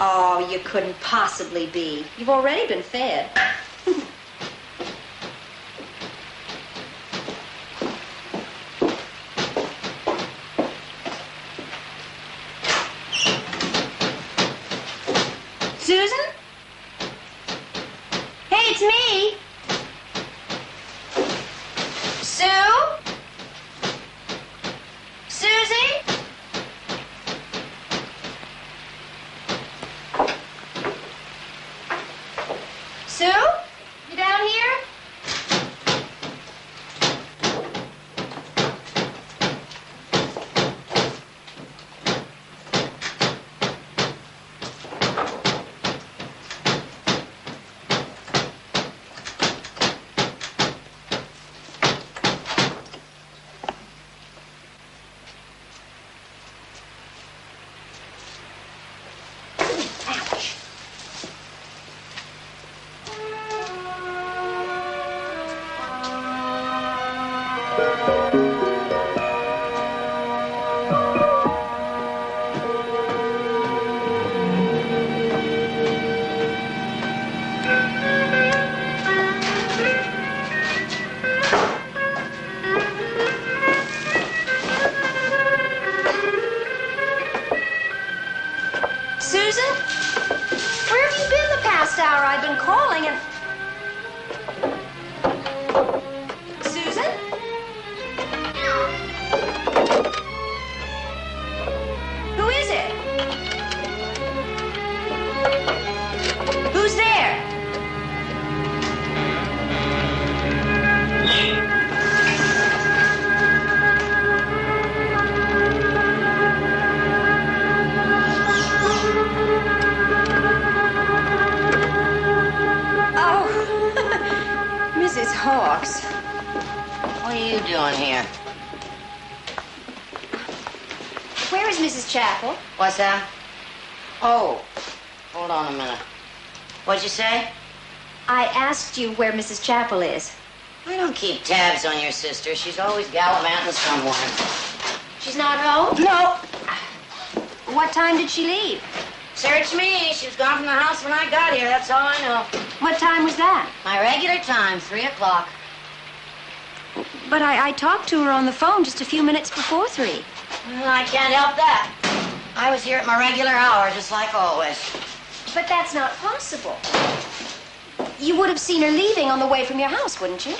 Oh, you couldn't possibly be. You've already been fed. Susan? Hey, it's me. Sue? Susie? Sue? You down here? Ouch. Susan? Where have you been the past hour? I've been calling and... Susan? Who is it? Who's there? Mrs. Hawks. What are you doing here? Where is Mrs. Chapel? What's that? Oh, hold on a minute. What'd you say? I asked you where Mrs. Chapel is. I don't keep tabs on your sister. She's always gallivanting somewhere. She's not home? No. What time did she leave? Search me. She was gone from the house when I got here. That's all I know. What time was that? My regular time, 3 o'clock. But I talked to her on the phone just a few minutes before 3. Well, I can't help that. I was here at my regular hour, just like always. But that's not possible. You would have seen her leaving on the way from your house, wouldn't you?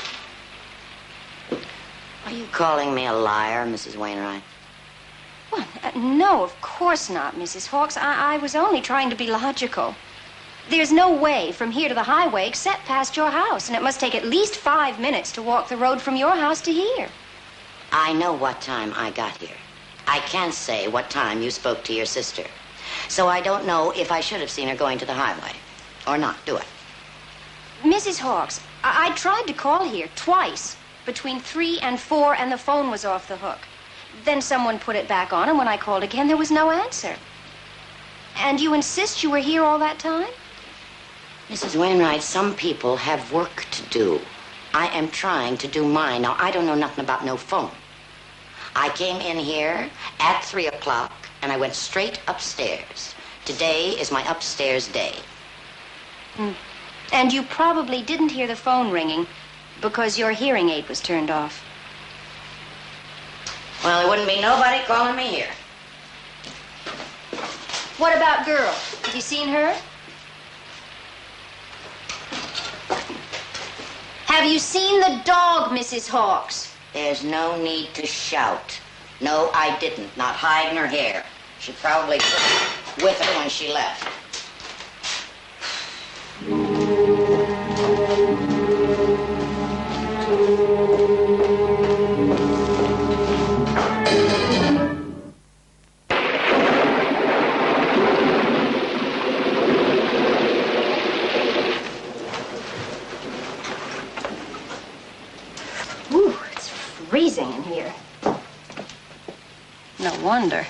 Are you calling me a liar, Mrs. Wainwright? Well, no, of course not, Mrs. Hawks. I was only trying to be logical. There's no way from here to the highway except past your house, and it must take at least 5 minutes to walk the road from your house to here. I know what time I got here. I can't say what time you spoke to your sister. So I don't know if I should have seen her going to the highway or not, do I? Mrs. Hawks, I tried to call here twice, between 3 and 4, and the phone was off the hook. Then someone put it back on, and when I called again, there was no answer. And you insist you were here all that time? Mrs. Wainwright, some people have work to do. I am trying to do mine. Now, I don't know nothing about no phone. I came in here at 3 o'clock, and I went straight upstairs. Today is my upstairs day. And you probably didn't hear the phone ringing because your hearing aid was turned off. Well, there wouldn't be nobody calling me here. What about girl? Have you seen her? Have you seen the dog, Mrs. Hawks? There's no need to shout. No, I didn't. Not hiding her hair. She probably took it with her when she left. Ooh, it's freezing in here. No wonder.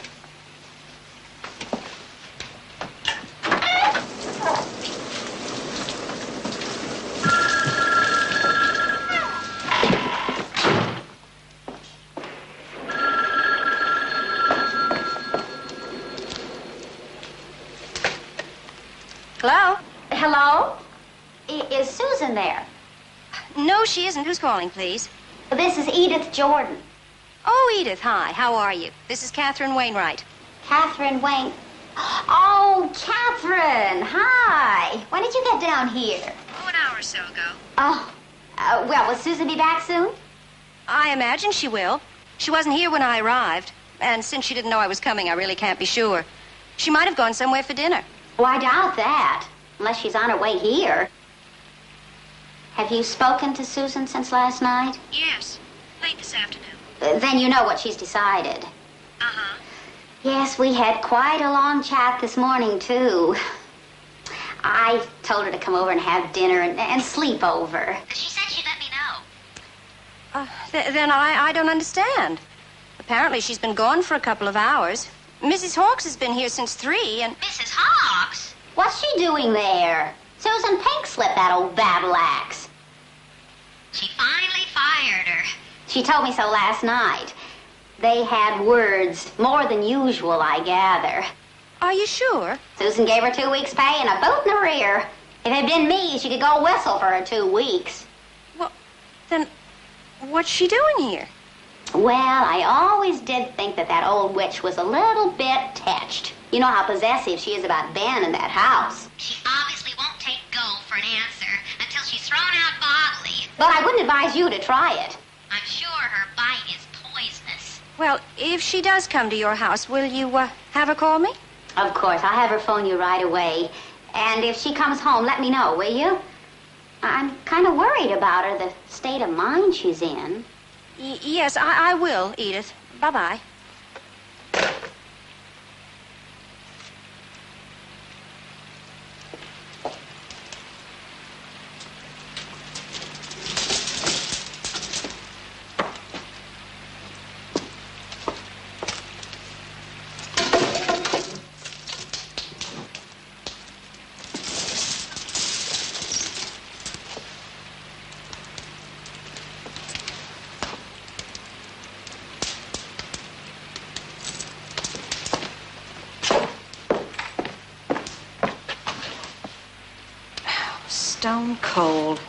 Hello? Hello? Is Susan there? No, she isn't. Who's calling, please? This is Edith Jordan. Oh, Edith, hi. How are you? This is Catherine Wainwright. Catherine Wayne. Oh, Catherine. Hi. When did you get down here? Oh, an hour or so ago. Oh, well, will Susan be back soon? I imagine she will. She wasn't here when I arrived. And since she didn't know I was coming, I really can't be sure. She might have gone somewhere for dinner. Oh, I doubt that. Unless she's on her way here. Have you spoken to Susan since last night? Yes. Late this afternoon. Then you know what she's decided. Uh-huh. Yes, we had quite a long chat this morning, too. I told her to come over and have dinner and sleep over. She said she'd let me know. Then I don't understand. Apparently she's been gone for a couple of hours. Mrs. Hawks has been here since 3, and... Mrs. Hawks? What's she doing there? Susan Pinkslipped, that old battle axe. She finally fired her. She told me so last night. They had words, more than usual, I gather. Are you sure? Susan gave her 2 weeks' pay and a boot in the rear. If it had been me, she could go whistle for her 2 weeks. Well, then what's she doing here? Well, I always did think that old witch was a little bit touched. You know how possessive she is about Ben in that house. She obviously won't take go for an answer until she's thrown out bodily. But I wouldn't advise you to try it. I'm sure her bite is poisonous. Well, if she does come to your house, will you have her call me? Of course, I'll have her phone you right away. And if she comes home, let me know, will you? I'm kind of worried about her, the state of mind she's in. Yes, I will, Edith. Bye-bye. Stone cold.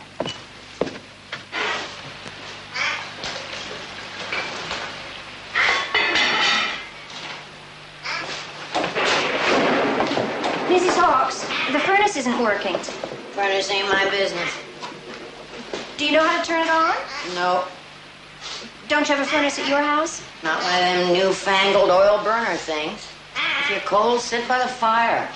Mrs. Hawks, the furnace isn't working. Furnace ain't my business. Do you know how to turn it on? No, Don't you have a furnace at your house? not one of them newfangled oil burner things. If you're cold, sit by the fire.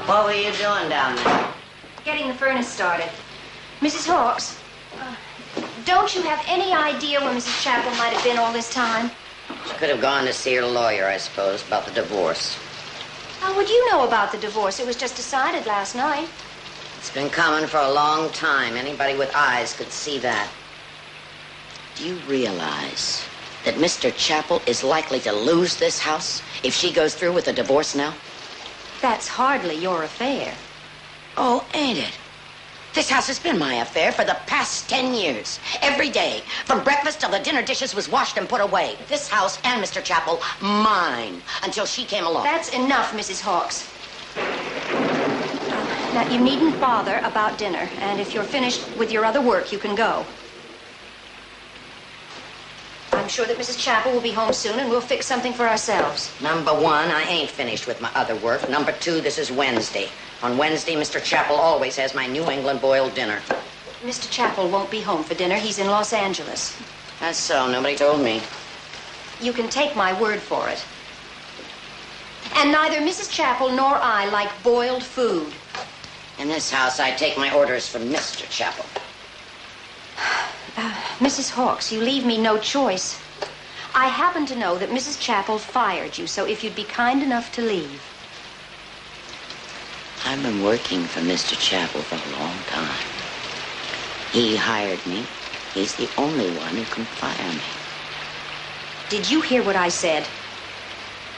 What were you doing down there? Getting the furnace started. Mrs. Hawks, don't you have any idea where Mrs. Chapel might have been all this time? She could have gone to see her lawyer, I suppose, about the divorce. How would you know about the divorce? It was just decided last night. It's been coming for a long time. Anybody with eyes could see that. Do you realize that Mr. Chapel is likely to lose this house if she goes through with the divorce now? That's hardly your affair. Oh, ain't it? This house has been my affair for the past 10 years. Every day, from breakfast till the dinner dishes was washed and put away. This house and Mr. Chapel, mine, until she came along. That's enough, Mrs. Hawks. Now, you needn't bother about dinner, and if you're finished with your other work, you can go. I'm sure that Mrs. Chapel will be home soon, and we'll fix something for ourselves. Number one, I ain't finished with my other work. Number two, this is Wednesday. On Wednesday, Mr. Chapel always has my New England boiled dinner. Mr. Chapel won't be home for dinner. He's in Los Angeles. That's so. Nobody told me. You can take my word for it. And neither Mrs. Chapel nor I like boiled food. In this house, I take my orders from Mr. Chapel. Mrs. Hawks, you leave me no choice. I happen to know that Mrs. Chapel fired you, so if you'd be kind enough to leave. I've been working for Mr. Chapel for a long time. He hired me. He's the only one who can fire me. Did you hear what I said?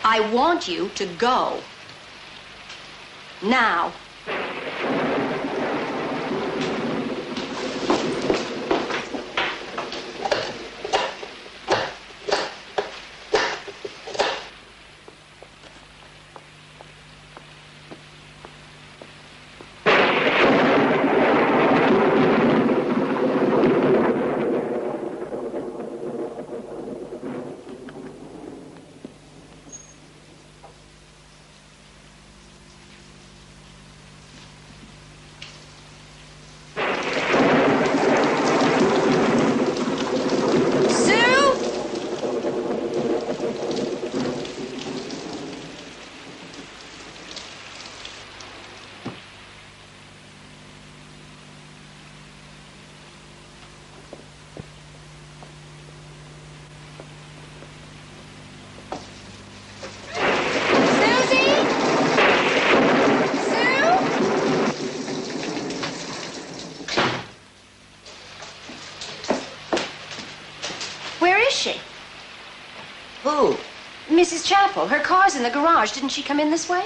I want you to go. Now. Who? Mrs. Chapel. Her car's in the garage. Didn't she come in this way?